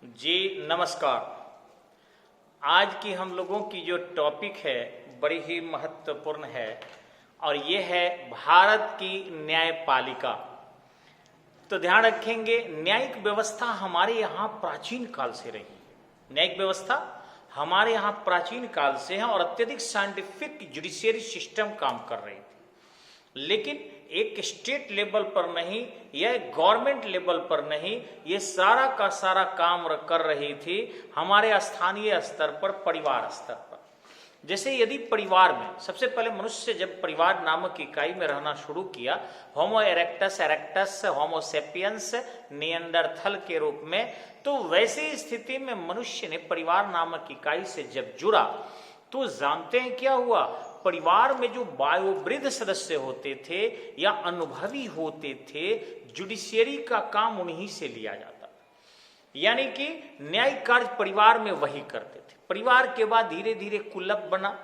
जी नमस्कार। आज की हम लोगों की जो टॉपिक है बड़ी ही महत्वपूर्ण है और ये है भारत की न्यायपालिका। तो ध्यान रखेंगे, न्यायिक व्यवस्था हमारे यहाँ प्राचीन काल से रही है। न्यायिक व्यवस्था हमारे यहाँ प्राचीन काल से है और अत्यधिक साइंटिफिक जुडिशियरी सिस्टम काम कर रही थी, लेकिन एक स्टेट लेवल पर नहीं या गवर्नमेंट लेवल पर नहीं, ये सारा का सारा काम कर रही थी हमारे स्थानीय स्तर पर, परिवार स्तर पर। जैसे यदि परिवार में सबसे पहले मनुष्य जब परिवार नामक इकाई में रहना शुरू किया, होमो इरेक्टस एरेक्टस होमो सेपियंस निएंडरथल के रूप में, तो वैसी स्थिति में मनुष्य ने परिवार नामक इकाई से जब जुड़ा तो जानते हैं क्या हुआ। परिवार में जो वयोवृद्ध सदस्य होते थे या अनुभवी होते थे, जुडिशियरी का काम उन्हीं से लिया जाता था, यानी कि न्यायिक कार्य परिवार में वही करते थे। परिवार के बाद धीरे धीरे कुलप बना,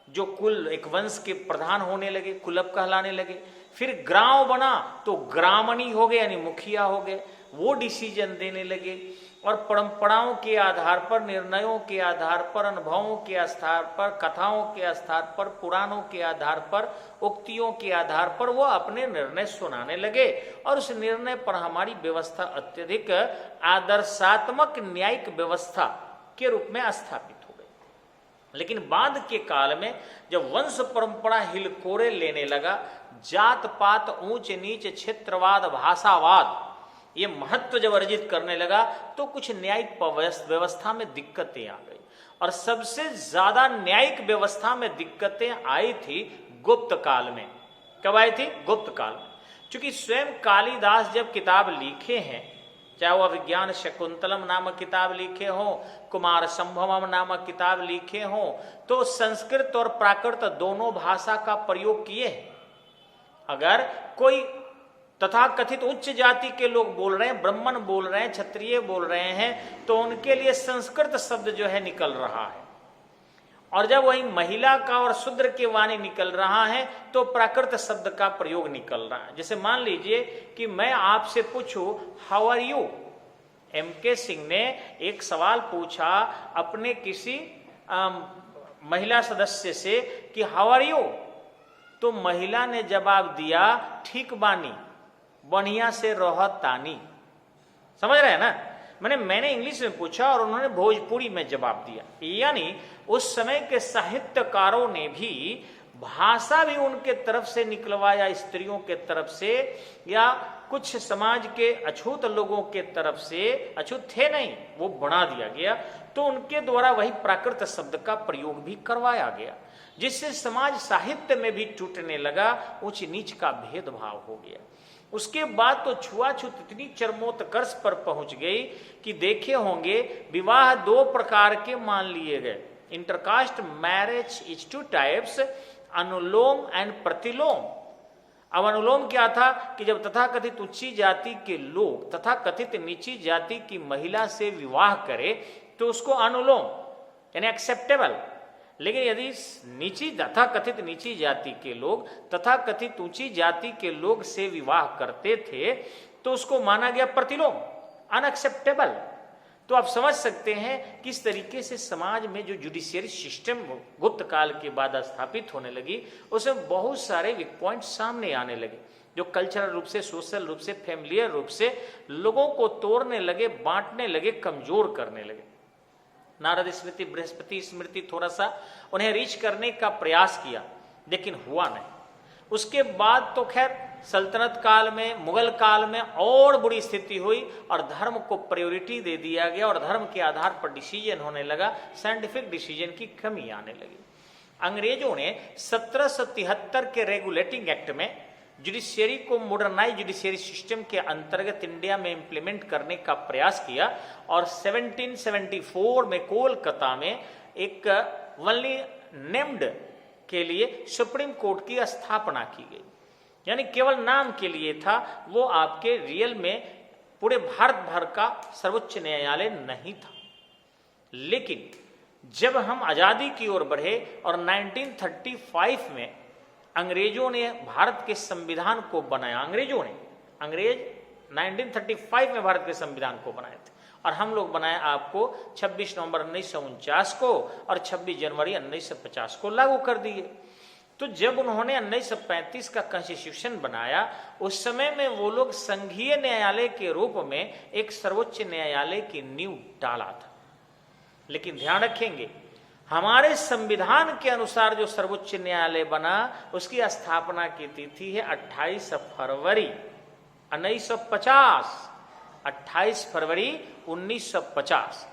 जो कुल एक वंश के प्रधान होने लगे, कुलप कहलाने लगे। फिर ग्राम बना तो ग्रामणी हो गए, यानी मुखिया हो गए, वो डिसीजन देने लगे। और परंपराओं के आधार पर, निर्णयों के आधार पर, अनुभवों के आधार पर, कथाओं के आधार पर, पुराणों के आधार पर, उक्तियों के आधार पर वो अपने निर्णय सुनाने लगे और उस निर्णय पर हमारी व्यवस्था अत्यधिक आदर्शात्मक न्यायिक व्यवस्था के रूप में स्थापित हो गई। लेकिन बाद के काल में जब वंश परंपरा हिलकोरे लेने लगा, जात पात, ऊंच नीच, क्षेत्रवाद, भाषावाद ये महत्व जब अर्जित करने लगा तो कुछ न्यायिक व्यवस्था में दिक्कतें आ गई। और सबसे ज्यादा न्यायिक व्यवस्था में दिक्कतें आई थी गुप्त काल में। कब आई थी? गुप्त काल में। क्योंकि स्वयं कालिदास जब किताब लिखे हैं, चाहे वह विज्ञान शकुंतलम नामक किताब लिखे हो, कुमार संभवम नामक किताब लिखे हो, तो संस्कृत और प्राकृत दोनों भाषा का प्रयोग किए हैं। अगर कोई तथा कथित उच्च जाति के लोग बोल रहे हैं, ब्राह्मण बोल रहे हैं, क्षत्रिय बोल रहे हैं, तो उनके लिए संस्कृत शब्द जो है निकल रहा है। और जब वही महिला का और शूद्र के वाणी निकल रहा है तो प्राकृत शब्द का प्रयोग निकल रहा है। जैसे मान लीजिए कि मैं आपसे पूछूं how are you, M K. Singh ने एक सवाल पूछा अपने किसी महिला सदस्य से कि हाउ आर यू, तो महिला ने जवाब दिया ठीक बानी, बढ़िया से रहतानी। समझ रहे हैं ना? मैंने इंग्लिश में पूछा और उन्होंने भोजपुरी में जवाब दिया। यानी उस समय के साहित्यकारों ने भी भाषा भी उनके तरफ से निकलवाया, स्त्रियों के तरफ से या कुछ समाज के अछूत लोगों के तरफ से, अछूत थे नहीं, वो बना दिया गया, तो उनके द्वारा वही प्राकृत शब्द का प्रयोग भी करवाया गया, जिससे समाज साहित्य में भी टूटने लगा, उच्च नीच का भेदभाव हो गया। उसके बाद तो छुआछूत इतनी चरमोत्कर्ष पर पहुंच गई कि देखे होंगे विवाह दो प्रकार के मान लिए गए। Intercaste marriage is two types, anulom and प्रतिलोम। अब अनुलोम क्या था कि जब तथाकथित उच्ची जाति के लोग तथाकथित नीची जाति की महिला से विवाह करे तो उसको अनुलोम यानी एक्सेप्टेबल। लेकिन यदि नीची तथाकथित नीची जाति के लोग तथाकथित ऊंची जाति के लोग से विवाह करते थे तो उसको माना गया प्रतिलोम, अनएक्सेप्टेबल। तो आप समझ सकते हैं किस तरीके से समाज में जो जुडिशियरी सिस्टम गुप्त काल के बाद स्थापित होने लगी, उसमें बहुत सारे वीक पॉइंट सामने आने लगे, जो कल्चरल रूप से, सोशल रूप से, फैमिलियर रूप से लोगों को तोड़ने लगे, बांटने लगे, कमजोर करने लगे। नारद स्मृति, बृहस्पति स्मृति थोड़ा सा उन्हें रीच करने का प्रयास किया, लेकिन हुआ नहीं। उसके बाद तो खैर सल्तनत काल में, मुगल काल में और बुरी स्थिति हुई और धर्म को प्रायोरिटी दे दिया गया और धर्म के आधार पर डिसीजन होने लगा, साइंटिफिक डिसीजन की कमी आने लगी। अंग्रेजों ने 1773 के रेगुलेटिंग एक्ट में जुडिशियरी को मॉडर्नाइज जुडिशियरी सिस्टम के अंतर्गत इंडिया में इंप्लीमेंट करने का प्रयास किया और 1774 में कोलकाता में एक वनली नेम्ड के लिए सुप्रीम कोर्ट की स्थापना की गई। यानी केवल नाम के लिए था, वो आपके रियल में पूरे भारत भर का सर्वोच्च न्यायालय नहीं था। लेकिन जब हम आजादी की ओर बढ़े और 1935 में अंग्रेजों ने भारत के संविधान को बनाया, अंग्रेज 1935 में भारत के संविधान को बनाए थे और हम लोग बनाए आपको 26 नवंबर 1949 को और 26 जनवरी 1950 को लागू कर दिए। तो जब उन्होंने 1935 का कॉन्स्टिट्यूशन बनाया, उस समय में वो लोग संघीय न्यायालय के रूप में एक सर्वोच्च न्यायालय की नींव डाला था। लेकिन ध्यान रखेंगे, हमारे संविधान के अनुसार जो सर्वोच्च न्यायालय बना उसकी स्थापना की तिथि है 28 फरवरी 1950। 28 फरवरी 1950।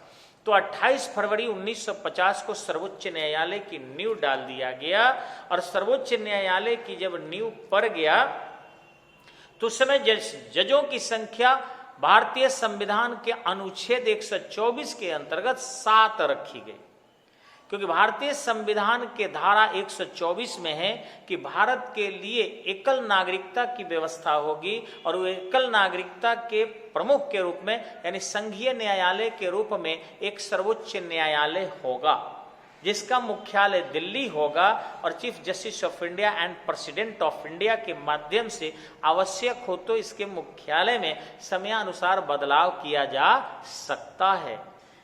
तो 28 फरवरी 1950 को सर्वोच्च न्यायालय की नींव डाल दिया गया। और सर्वोच्च न्यायालय की जब नींव पड़ गया तो उस समय जजों की संख्या भारतीय संविधान के अनुच्छेद 124 के अंतर्गत 7 रखी गई, क्योंकि भारतीय संविधान के धारा 124 में है कि भारत के लिए एकल नागरिकता की व्यवस्था होगी और वो एकल नागरिकता के प्रमुख के रूप में यानी संघीय न्यायालय के रूप में एक सर्वोच्च न्यायालय होगा, जिसका मुख्यालय दिल्ली होगा और chief justice of India and president of India के माध्यम से आवश्यक हो तो इसके मुख्यालय में समयानुसार बदलाव किया जा सकता है।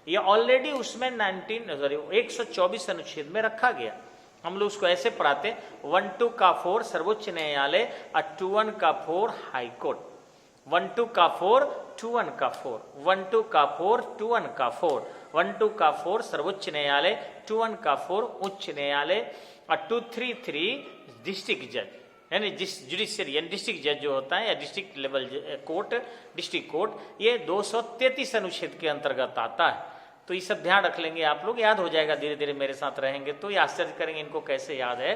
ये ऑलरेडी उसमें 124 अनुच्छेद में रखा गया। हम लोग उसको ऐसे पढ़ाते 1-2 का 4 सर्वोच्च न्यायालय और 2-1 का 4 हाई कोर्ट। 1-2 का 4 2-1 का 4 1-2 का 4 2-1 का 4 1-2 का 4 सर्वोच्च न्यायालय 2-1 का 4 उच्च न्यायालय और 2-3 डिस्ट्रिक्ट जज यानी जुडिशियरी यानी डिस्ट्रिक्ट जज जो होता है या district level court district court, ये 233 अनुच्छेद के अंतर्गत आता है। तो ये सब ध्यान रख लेंगे आप लोग, याद हो जाएगा धीरे धीरे मेरे साथ रहेंगे तो ये आश्चर्य करेंगे इनको कैसे याद है।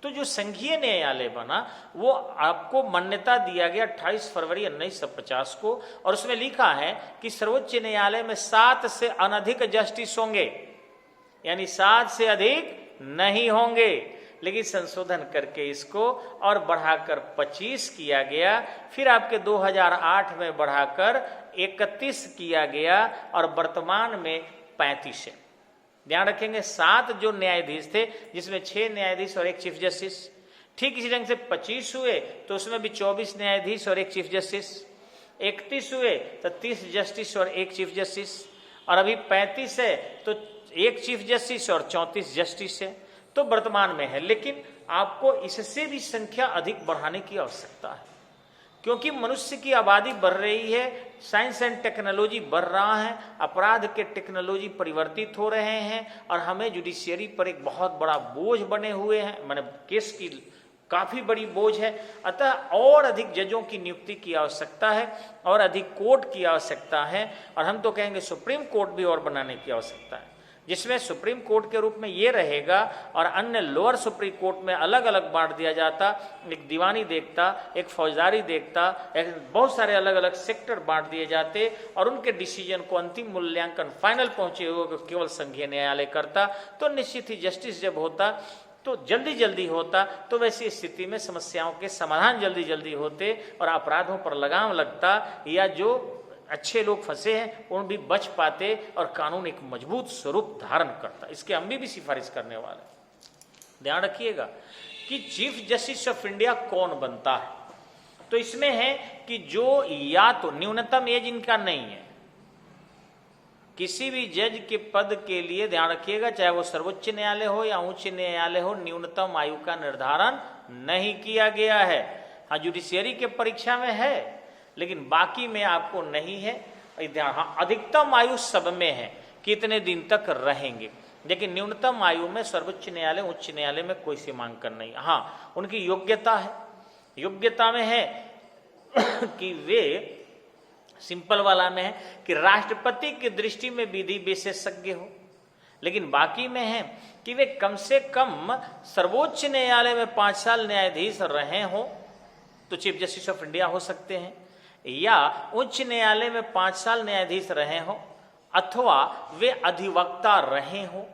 तो जो संघीय न्यायालय बना वो आपको मान्यता दिया गया 28 फरवरी 1950 को, और उसमें लिखा है कि सर्वोच्च न्यायालय में 7 से अनधिक जस्टिस होंगे, यानी 7 से अधिक नहीं होंगे। लेकिन संशोधन करके इसको और बढ़ाकर 25 किया गया, फिर आपके 2008 में बढ़ाकर 31 किया गया और वर्तमान में 35 है। ध्यान रखेंगे 7 जो न्यायाधीश थे जिसमें 6 न्यायाधीश और 1 चीफ जस्टिस, ठीक इसी ढंग से 25 हुए तो उसमें भी 24 न्यायाधीश और 1 चीफ जस्टिस, 31 हुए तो 30 जस्टिस और 1 चीफ जस्टिस, और अभी 35 है तो 1 चीफ जस्टिस और 34 जस्टिस है, तो वर्तमान में है। लेकिन आपको इससे भी संख्या अधिक बढ़ाने की आवश्यकता है, क्योंकि मनुष्य की आबादी बढ़ रही है, साइंस एंड टेक्नोलॉजी बढ़ रहा है, अपराध के टेक्नोलॉजी परिवर्तित हो रहे हैं और हमें जुडिशियरी पर एक बहुत बड़ा बोझ बने हुए हैं, माने केस की काफी बड़ी बोझ है। अतः और अधिक जजों की नियुक्ति की आवश्यकता है और अधिक कोर्ट की आवश्यकता है, और हम तो कहेंगे सुप्रीम कोर्ट भी और बनाने की आवश्यकता है, जिसमें सुप्रीम कोर्ट के रूप में ये रहेगा और अन्य लोअर सुप्रीम कोर्ट में अलग अलग बांट दिया जाता, एक दीवानी देखता, एक फौजदारी देखता, एक बहुत सारे अलग अलग सेक्टर बांट दिए जाते और उनके डिसीजन को अंतिम मूल्यांकन फाइनल पहुंचे हुए केवल संघीय न्यायालय करता। तो निश्चित ही जस्टिस जब होता तो जल्दी जल्दी होता, तो वैसी स्थिति में समस्याओं के समाधान जल्दी जल्दी होते और अपराधों पर लगाम लगता, या जो अच्छे लोग फंसे हैं उन भी बच पाते और कानून एक मजबूत स्वरूप धारण करता। इसके हम भी सिफारिश करने वाले। ध्यान रखिएगा कि चीफ जस्टिस ऑफ इंडिया कौन बनता है, तो इसमें है कि जो या तो न्यूनतम एज इनका नहीं है, किसी भी जज के पद के लिए ध्यान रखिएगा, चाहे वो सर्वोच्च न्यायालय हो या उच्च न्यायालय हो, न्यूनतम आयु का निर्धारण नहीं किया गया है। हाँ, जुडिशियरी के परीक्षा में है लेकिन बाकी में आपको नहीं है। हाँ, अधिकतम आयु सब में है कितने दिन तक रहेंगे, लेकिन न्यूनतम आयु में सर्वोच्च न्यायालय उच्च न्यायालय में कोई सीमांकन नहीं। हाँ, उनकी योग्यता है, योग्यता में है कि वे सिंपल वाला में है कि राष्ट्रपति की दृष्टि में विधि विशेषज्ञ हो, लेकिन बाकी में है कि वे कम से कम सर्वोच्च न्यायालय में 5 साल न्यायाधीश रहे हो तो चीफ जस्टिस ऑफ इंडिया हो सकते हैं, या उच्च न्यायालय में 5 साल न्यायाधीश रहे हो अथवा वे अधिवक्ता रहे हो।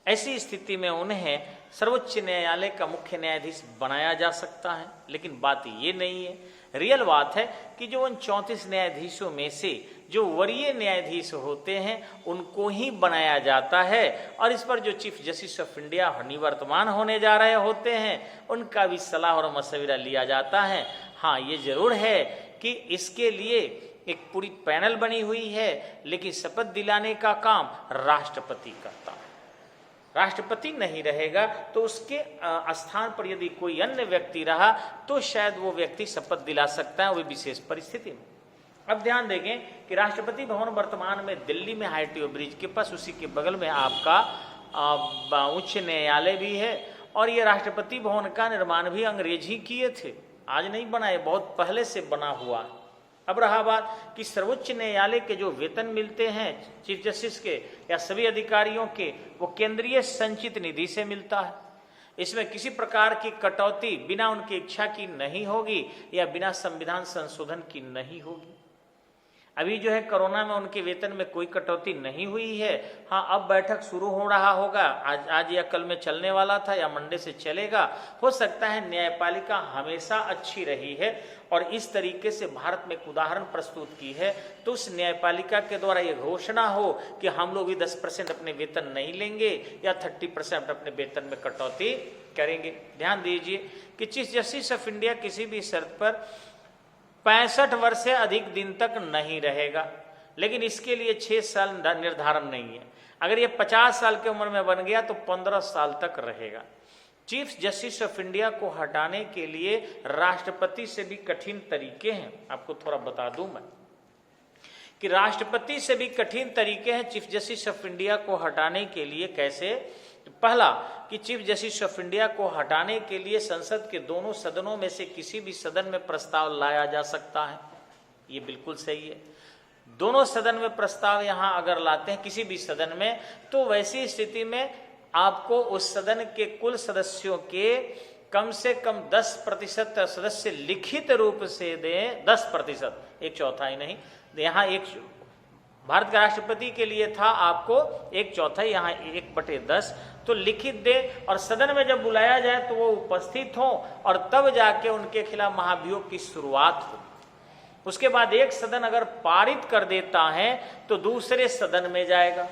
ऐसी स्थिति में उन्हें सर्वोच्च न्यायालय का मुख्य न्यायाधीश बनाया जा सकता है। लेकिन बात ये नहीं है, रियल बात है कि जो उन 34 न्यायाधीशों में से जो वरीय न्यायाधीश होते हैं उनको ही बनाया जाता है, और इस पर जो चीफ जस्टिस ऑफ इंडिया निवर्तमान होने जा रहे होते हैं उनका भी सलाह और मशविरा लिया जाता है। हाँ, ये जरूर है कि इसके लिए एक पूरी पैनल बनी हुई है, लेकिन शपथ दिलाने का काम राष्ट्रपति करता है। राष्ट्रपति नहीं रहेगा तो उसके स्थान पर यदि कोई अन्य व्यक्ति रहा तो शायद वो व्यक्ति शपथ दिला सकता है, वो विशेष परिस्थिति में। अब ध्यान देंगे कि राष्ट्रपति भवन वर्तमान में दिल्ली में हाईटी ब्रिज के पास, उसी के बगल में आपका उच्च न्यायालय भी है। और ये राष्ट्रपति भवन का निर्माण भी अंग्रेज ही किए थे, आज नहीं बना, ये बहुत पहले से बना हुआ। अब रहा बात कि सर्वोच्च न्यायालय के जो वेतन मिलते हैं चीफ जस्टिस के या सभी अधिकारियों के, वो केंद्रीय संचित निधि से मिलता है। इसमें किसी प्रकार की कटौती बिना उनकी इच्छा की नहीं होगी या बिना संविधान संशोधन की नहीं होगी। अभी जो है कोरोना में उनके वेतन में कोई कटौती नहीं हुई है। हाँ, अब बैठक शुरू हो रहा होगा, आज या कल में चलने वाला था या मंडे से चलेगा। हो सकता है न्यायपालिका हमेशा अच्छी रही है और इस तरीके से भारत में एक उदाहरण प्रस्तुत की है, तो उस न्यायपालिका के द्वारा ये घोषणा हो कि हम लोग भी 10% अपने वेतन नहीं लेंगे या 30% अपने वेतन में कटौती करेंगे। ध्यान दीजिए कि चीफ जस्टिस ऑफ इंडिया किसी भी शर्त पर 65 वर्ष से अधिक दिन तक नहीं रहेगा, लेकिन इसके लिए 6 साल निर्धारण नहीं है। अगर ये 50 साल की उम्र में बन गया तो 15 साल तक रहेगा। चीफ जस्टिस ऑफ इंडिया को हटाने के लिए राष्ट्रपति से भी कठिन तरीके हैं। आपको थोड़ा बता दूं मैं कि राष्ट्रपति से भी कठिन तरीके हैं चीफ जस्टिस ऑफ इंडिया को हटाने के लिए। कैसे? पहला कि चीफ जस्टिस ऑफ इंडिया को हटाने के लिए संसद के दोनों सदनों में से किसी भी सदन में प्रस्ताव लाया जा सकता है। ये बिल्कुल सही है। दोनों सदन में प्रस्ताव यहां अगर लाते हैं किसी भी सदन में, तो वैसी स्थिति में आपको उस सदन के कुल सदस्यों के कम से कम 10% सदस्य लिखित रूप से दें। 10%, 1/4 नहीं। यहाँ भारत का राष्ट्रपति के लिए था आपको 1/4, यहाँ 1/10 तो लिखित दे, और सदन में जब बुलाया जाए तो वो उपस्थित हो और तब जाके उनके खिलाफ महाभियोग की शुरुआत हो। उसके बाद एक सदन अगर पारित कर देता है तो दूसरे सदन में जाएगा,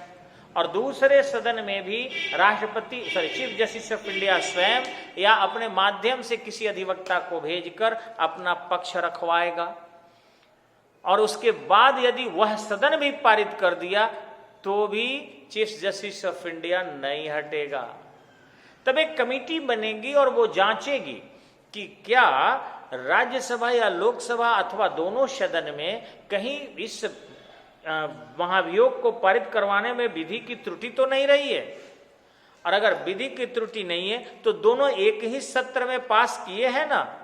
और दूसरे सदन में भी राष्ट्रपति चीफ जस्टिस ऑफ इंडिया स्वयं या अपने माध्यम से किसी अधिवक्ता को भेजकर अपना पक्ष रखवाएगा। और उसके बाद यदि वह सदन भी पारित कर दिया तो भी चीफ जस्टिस ऑफ इंडिया नहीं हटेगा। तब एक कमेटी बनेगी और वो जांचेगी कि क्या राज्यसभा या लोकसभा अथवा दोनों सदन में कहीं इस महाभियोग को पारित करवाने में विधि की त्रुटि तो नहीं रही है। और अगर विधि की त्रुटि नहीं है तो दोनों एक ही सत्र में पास किए हैं ना।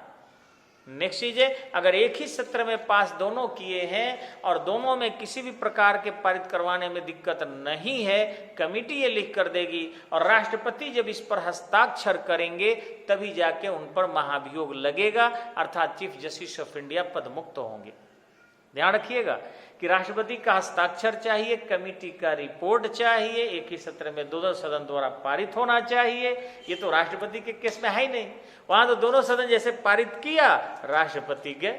नेक्स्ट चीज है, अगर एक ही सत्र में पास दोनों किए हैं और दोनों में किसी भी प्रकार के पारित करवाने में दिक्कत नहीं है, कमेटी ये लिख कर देगी और राष्ट्रपति जब इस पर हस्ताक्षर करेंगे तभी जाके उन पर महाभियोग लगेगा, अर्थात चीफ जस्टिस ऑफ इंडिया पदमुक्त होंगे। ध्यान रखिएगा कि राष्ट्रपति का हस्ताक्षर चाहिए, कमेटी का रिपोर्ट चाहिए, एक ही सत्र में दो सदन द्वारा पारित होना चाहिए। ये तो राष्ट्रपति के केस में है ही नहीं। वहां तो दोनों सदन जैसे पारित किया राष्ट्रपति के,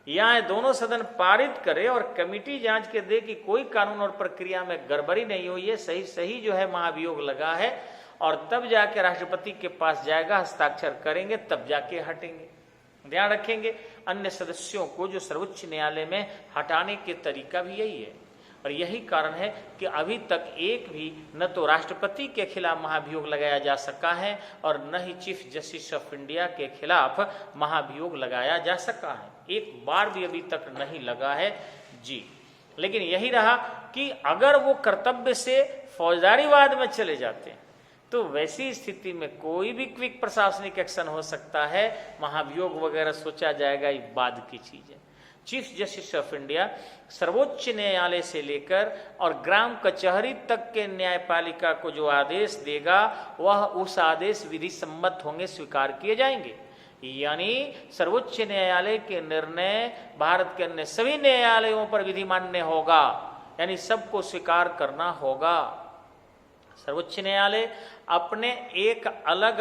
यहाँ दोनों सदन पारित करे और कमेटी जांच के दे कि कोई कानून और प्रक्रिया में गड़बड़ी नहीं हुई है, सही सही जो है महाभियोग लगा है, और तब जाके राष्ट्रपति के पास जाएगा, हस्ताक्षर करेंगे, तब जाके हटेंगे। ध्यान रखेंगे अन्य सदस्यों को जो सर्वोच्च न्यायालय में हटाने के तरीका भी यही है। और यही कारण है कि अभी तक एक भी न तो राष्ट्रपति के खिलाफ महाभियोग लगाया जा सका है और न ही चीफ जस्टिस ऑफ इंडिया के खिलाफ महाभियोग लगाया जा सका है। एक बार भी अभी तक नहीं लगा है जी। लेकिन यही रहा कि अगर वो कर्तव्य से फौजदारीवाद में चले जाते हैं तो वैसी स्थिति में कोई भी क्विक प्रशासनिक एक्शन हो सकता है, महाभियोग वगैरह सोचा जाएगा, ये बाद की चीज है। चीफ जस्टिस ऑफ इंडिया सर्वोच्च न्यायालय से लेकर और ग्राम कचहरी तक के न्यायपालिका को जो आदेश देगा वह उस आदेश विधि सम्मत होंगे, स्वीकार किए जाएंगे। यानी सर्वोच्च न्यायालय के निर्णय भारत के अन्य सभी न्यायालयों पर विधि मान्य होगा, यानी सबको स्वीकार करना होगा। सर्वोच्च न्यायालय अपने एक अलग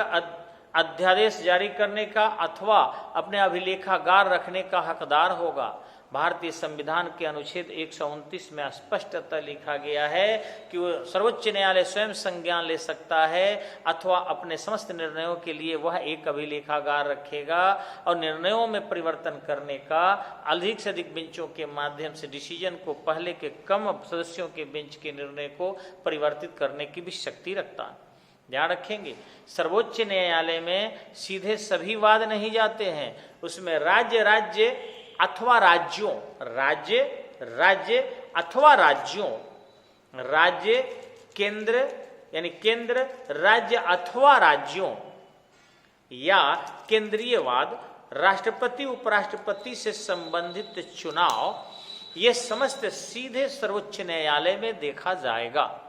अध्यादेश जारी करने का अथवा अपने अभिलेखागार रखने का हकदार होगा। भारतीय संविधान के अनुच्छेद 129 में स्पष्टतः लिखा गया है कि वो सर्वोच्च न्यायालय स्वयं संज्ञान ले सकता है अथवा अपने समस्त निर्णयों के लिए वह एक अभिलेखागार रखेगा और निर्णयों में परिवर्तन करने का अधिक से अधिक बेंचों के माध्यम से डिसीजन को पहले के कम सदस्यों के बेंच के निर्णय को परिवर्तित करने की भी शक्ति रखता है। ध्यान रखेंगे, सर्वोच्च न्यायालय में सीधे सभी वाद नहीं जाते हैं, उसमें राज्य राज्य अथवा राज्यों, राज्य राज्य अथवा राज्यों, राज्य केंद्र यानी केंद्र राज्य अथवा राज्यों या केंद्रीय वाद, राष्ट्रपति उपराष्ट्रपति से संबंधित चुनाव, ये समस्त सीधे सर्वोच्च न्यायालय में देखा जाएगा।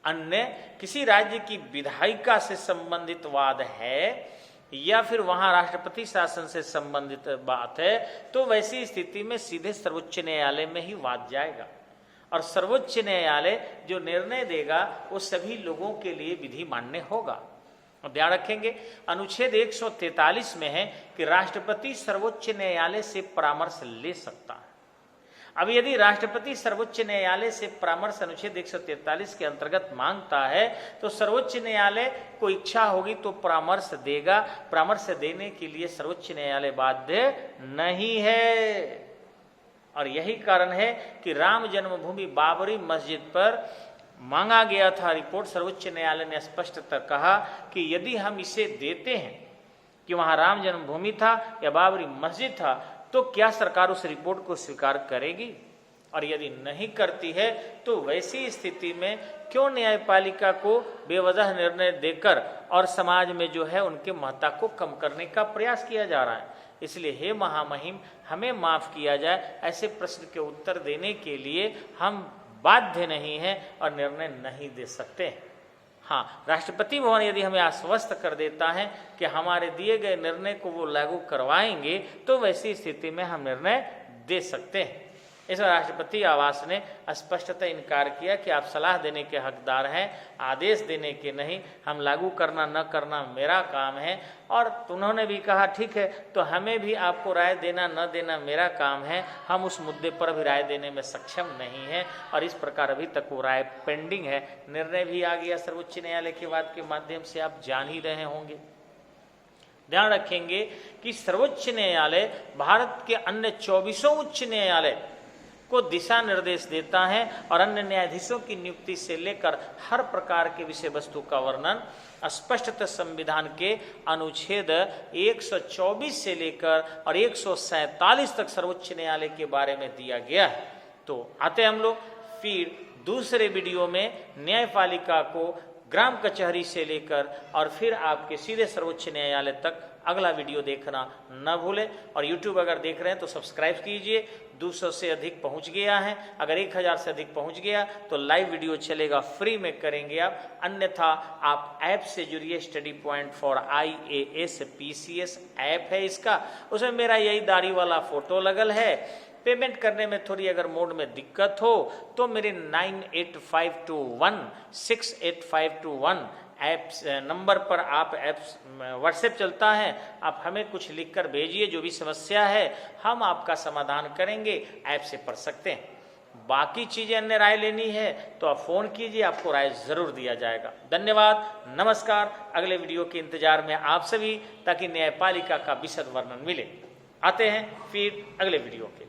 अन्य किसी राज्य की विधायिका से संबंधित वाद है या फिर वहां राष्ट्रपति शासन से संबंधित बात है तो वैसी स्थिति में सीधे सर्वोच्च न्यायालय में ही वाद जाएगा और सर्वोच्च न्यायालय जो निर्णय देगा वो सभी लोगों के लिए विधि मान्य होगा। ध्यान रखेंगे, अनुच्छेद 143 में है कि राष्ट्रपति सर्वोच्च न्यायालय से परामर्श ले सकता है। अब यदि राष्ट्रपति सर्वोच्च न्यायालय से परामर्श अनुच्छेद 143 के अंतर्गत मांगता है तो सर्वोच्च न्यायालय को इच्छा होगी तो परामर्श देगा। परामर्श देने के लिए सर्वोच्च न्यायालय बाध्य नहीं है और यही कारण है कि राम जन्मभूमि बाबरी मस्जिद पर मांगा गया था रिपोर्ट। सर्वोच्च न्यायालय ने स्पष्टतः कहा कि यदि हम इसे देते हैं कि वहां राम जन्मभूमि था या बाबरी मस्जिद था तो क्या सरकार उस रिपोर्ट को स्वीकार करेगी, और यदि नहीं करती है तो वैसी स्थिति में क्यों न्यायपालिका को बेवजह निर्णय देकर और समाज में जो है उनके महत्ता को कम करने का प्रयास किया जा रहा है। इसलिए हे महामहिम, हमें माफ किया जाए, ऐसे प्रश्न के उत्तर देने के लिए हम बाध्य नहीं हैं और निर्णय नहीं दे सकते। हाँ, राष्ट्रपति भवन यदि हमें आश्वस्त कर देता है कि हमारे दिए गए निर्णय को वो लागू करवाएंगे तो वैसी स्थिति में हम निर्णय दे सकते हैं। इस राष्ट्रपति आवास ने स्पष्टतः इनकार किया कि आप सलाह देने के हकदार हैं, आदेश देने के नहीं। हम लागू करना न करना मेरा काम है। और उन्होंने भी कहा ठीक है, तो हमें भी आपको राय देना न देना मेरा काम है, हम उस मुद्दे पर भी राय देने में सक्षम नहीं है। और इस प्रकार अभी तक वो राय पेंडिंग है। निर्णय भी आ गया सर्वोच्च न्यायालय के वाद के माध्यम से, आप जान ही रहे होंगे। ध्यान रखेंगे कि सर्वोच्च न्यायालय भारत के अन्य 24 उच्च न्यायालय को दिशा निर्देश देता है और अन्य न्यायाधीशों की नियुक्ति से लेकर हर प्रकार के विषय वस्तु का वर्णन स्पष्टतः संविधान के अनुच्छेद 124 से लेकर और 147 तक सर्वोच्च न्यायालय के बारे में दिया गया है। तो आते हम लोग फिर दूसरे वीडियो में न्यायपालिका को ग्राम कचहरी से लेकर और फिर आपके सीधे सर्वोच्च न्यायालय तक अगला वीडियो देखना न भूलें। और YouTube अगर देख रहे हैं तो सब्सक्राइब कीजिए। 200 से अधिक पहुंच गया है, अगर 1000 से अधिक पहुंच गया तो लाइव वीडियो चलेगा, फ्री में करेंगे आप। अन्यथा आप ऐप से जुड़िए, study point for IAS PCS app है इसका, उसमें मेरा यही दाढ़ी वाला फोटो लगल है। पेमेंट करने में थोड़ी अगर मोड में दिक्कत हो तो मेरे 9852168521 ऐप नंबर पर आप ऐप्स व्हाट्सएप चलता है, आप हमें कुछ लिखकर भेजिए, जो भी समस्या है हम आपका समाधान करेंगे, ऐप से पढ़ सकते हैं। बाकी चीज़ें अन्य राय लेनी है तो आप फ़ोन कीजिए, आपको राय ज़रूर दिया जाएगा। धन्यवाद, नमस्कार। अगले वीडियो के इंतजार में आप सभी, ताकि न्यायपालिका का विशद वर्णन मिले। आते हैं फिर अगले वीडियो के लिए।